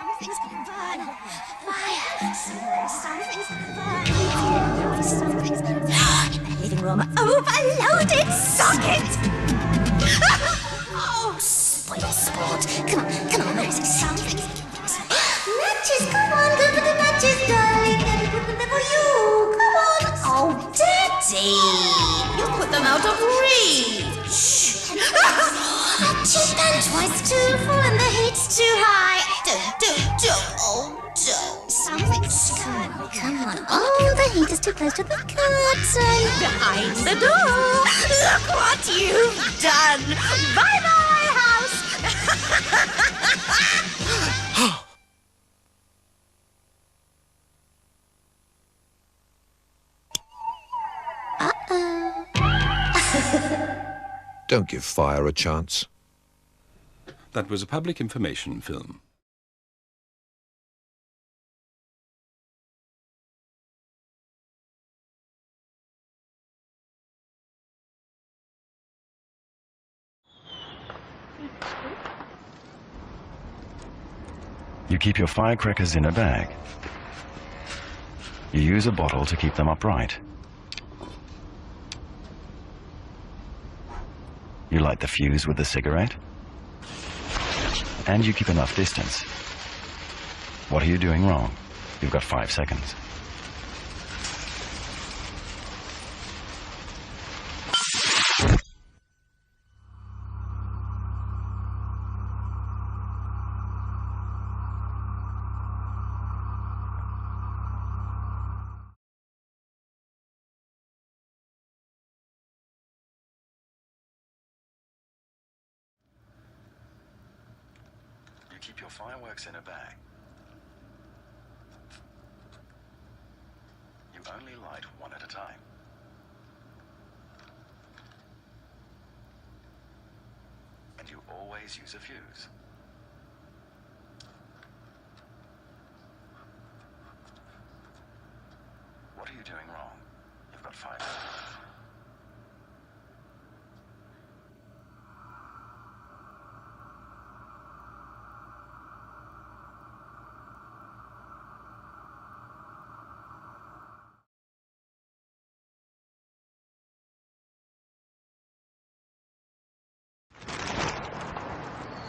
Something's gonna burn. Fire. Something's gonna burn. Something's gonna burn. In the living room, overloaded socket. Oh, spoil sport. Come on, where is it? Something's matches, come on, go for the matches, darling. Let me put them there for you. Come on. Oh, Daddy. You put them out of reach. Matches done twice too full and the heat's too high. Don't. Something's good. Come on. Oh, the heat is too close to the curtain. Behind the door. Look what you've done. Bye-bye, house. Uh-oh. Don't give fire a chance. That was a public information film. You keep your firecrackers in a bag. You use a bottle to keep them upright. You light the fuse with a cigarette. And you keep enough distance. What are you doing wrong? You've got 5 seconds. You keep your fireworks in a bag. You only light one at a time. And you always use a fuse. What are you doing wrong? You've got 5 seconds.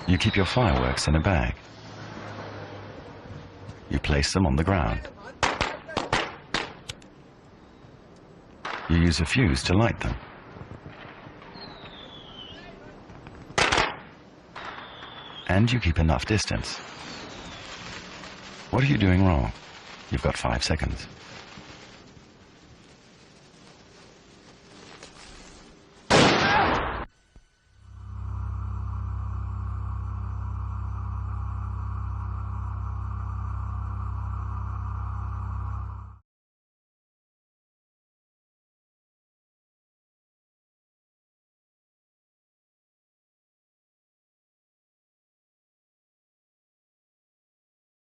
You keep your fireworks in a bag. You place them on the ground. You use a fuse to light them. And you keep enough distance. What are you doing wrong? You've got 5 seconds.